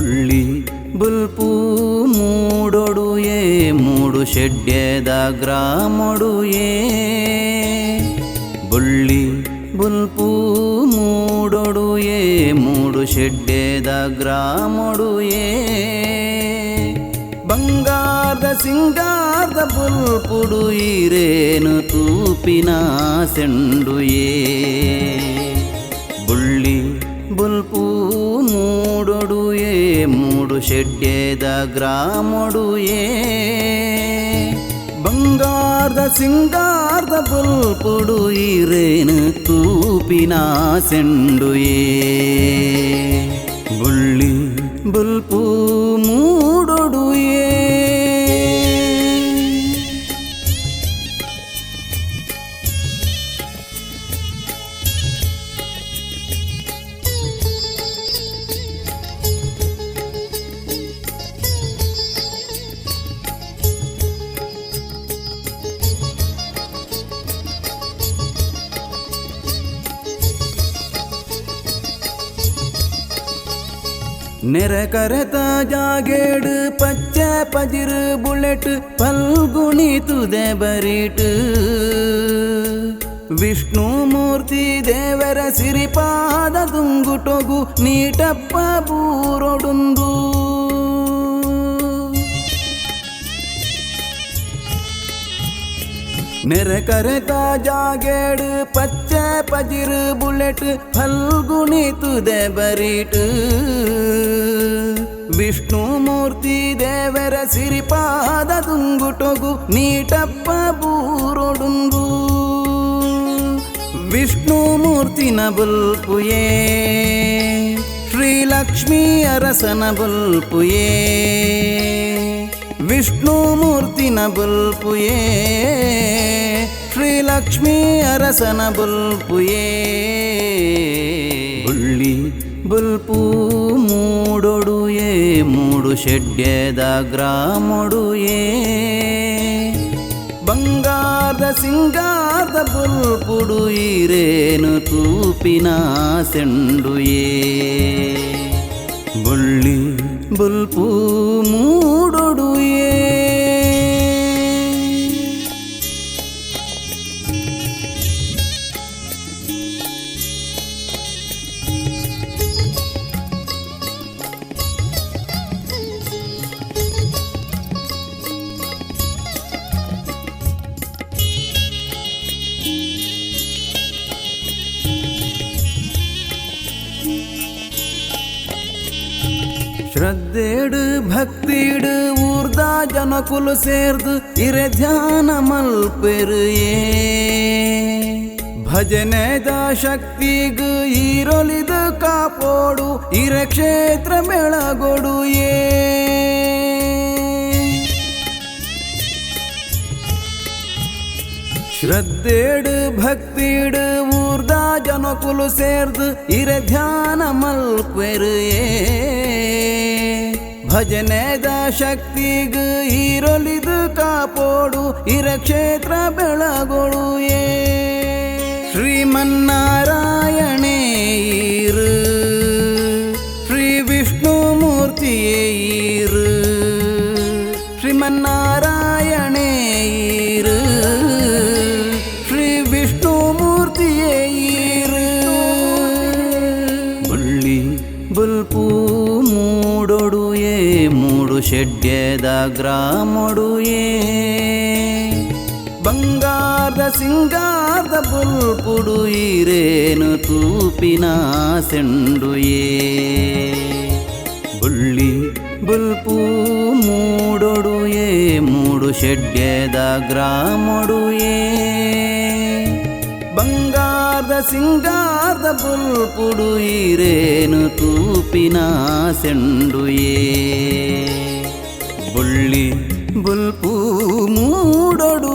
ಬುಳ್ಳಿ ಬುಲ್ಪು ಮೂಡೊಡುಯೇ ಮೂಡು ಶೆಡ್ಯದ ಗ್ರಾಮೊಡುಯೇ ಬುಳ್ಳಿ ಬುಲ್ಪು ಮೂಡೊಡುಯೇ ಮೂಡು ಶೆಡ್ಯದ ಗ್ರಾಮೊಡುಯೇ ಬಂಗಾರದ ಸಿಂಗಾರದ ಬುಲ್ಪುಡು ಈರೇನು ತೂಪಿನ ಸೆಂಡುಯೇ ಬುಳ್ಳಿ ಬುಲ್ಪು ಮೂಡೊಡುಯೇ ಮೂಡು ಶೆಡ್ಯದ ಗ್ರಾಮೊಡುಯೇ ಬಂಗಾರದ ಸಿಂಗಾರದ ಬುಲ್ಪುಡು ಈರೇನು ತೂಪಿನ ಸೆಂಡುಯೇ ಬುಳ್ಳಿ ಬುಲ್ಪು ಮೂಡೊಡುಯೇ ನೆರೆಕರೆತ ಜಾಗೇಡು ಪಚ್ಚ ಪಜಿರು ಬುಲೆಟ್ ಪಲ್ಗುಣಿ ತುದೆ ಬರೀಟು ವಿಷ್ಣು ಮೂರ್ತಿ ದೇವರ ಸಿರಿಪಾದ ದುಂಗುಟೊಗು ನೀಟಪ್ಪ ಬೂರೊಡುಂದು ನೆರೆಕರೆತ ಜಾಗೇಡು ಪಚ್ಚ ಪಜಿರು ಬುಲೆಟ್ ಫಲ್ಗುಣಿ ತುದೆ ಬರೀಟು ವಿಷ್ಣು ಮೂರ್ತಿ ದೇವರ ಸಿರಿಪಾದ ದುಂಗುಟೊಗು ನೀಟಪ್ಪ ಬೂರೊಡುಂದು ವಿಷ್ಣು ಮೂರ್ತಿನ ಬುಲ್ಪುಯೇ ಶ್ರೀಲಕ್ಷ್ಮೀ ಅರಸನ ಬುಲ್ಪುಯೇ ವಿಷ್ಣು ಮೂರ್ತಿನ ಬುಲ್ಪುಯೇ ಶ್ರೀಲಕ್ಷ್ಮೀ ಅರಸನ ಬುಲ್ಪುಯೇ ಬುಳ್ಳಿ ಬುಲ್ಪು ಮೂಡೊಡುಯೇ ಮೂಡು ಶೆಡ್ಯದ ಗ್ರಾಮೊಡುಯೇ ಬಂಗಾರದ ಸಿಂಗಾರದ ಬುಲ್ಪುಡು ಈರೇನು ತೂಪಿನ ಸೆಂಡುಯೇ ಬುಳ್ಳಿ ಬುಲ್ಪು ಮೂಡೊಡುಯೇ ಶ್ರದ್ಧೆಡು ಭಕ್ತಿಡು ಊರ್ದ ಜನಕುಲು ಸೇರ್ದು ಇರೆ ಧ್ಯಾನ ಮಲ್ಪೆರುಯೇ ಭಜನೆದ ಶಕ್ತಿಗು ಈರೊಲಿದು ಕಾಪೋಡು ಇರೆ ಕ್ಷೇತ್ರ ಬೆಳಗೊಡುಯೇ ಶ್ರದ್ಧೆಡು ಭಕ್ತಿಡು ಊರ್ದ ಜನಕುಲು ಸೇರ್ದು ಇರೆ ಧ್ಯಾನ ಮಲ್ಪೆರುಯೇ ಭಜನೆದ ಶಕ್ತಿಗು ಈರೊಲಿದು ಕಾಪೋಡು ಇರ ಕ್ಷೇತ್ರ ಬೆಳಗೊಳುಯೇ ಶ್ರೀಮನ್ನಾರಾಯಣೇ ಈರು ಶ್ರೀ ವಿಷ್ಣು ಮೂರ್ತಿಯೇ ಈರು ಶ್ರೀಮನ್ನಾರಾಯಣೇ ಈರು ಶ್ರೀ ವಿಷ್ಣು ಮೂರ್ತಿಯೇ ಈರು ಬುಳ್ಳಿ ಬುಲ್ಪು ಮೂಡೊಡುಯೇ ಮೂಡು ಶೆಡ್ಯದ ಗ್ರಾಮೊಡುಯೇ ಬಂಗಾರದ ಸಿಂಗಾರದ ಬುಲ್ಪುಡು ಈರೇನು ತೂಪಿನ ಸೆಂಡುಯೇ ಬುಳ್ಳಿ ಬುಲ್ಪು ಮೂಡೊಡುಯೇ ಮೂಡು ಶೆಡ್ಯದ ಗ್ರಾಮೊಡುಯೇ ಬಂಗಾರದ ಸಿಂಗಾರದ ಬುಲ್ಪುಡು ಈರೇನು ತೂಪಿನ ಸೆಂಡುಯೇ ಬುಳ್ಳಿ ಬುಲ್ಪು ಮೂಡೊಡು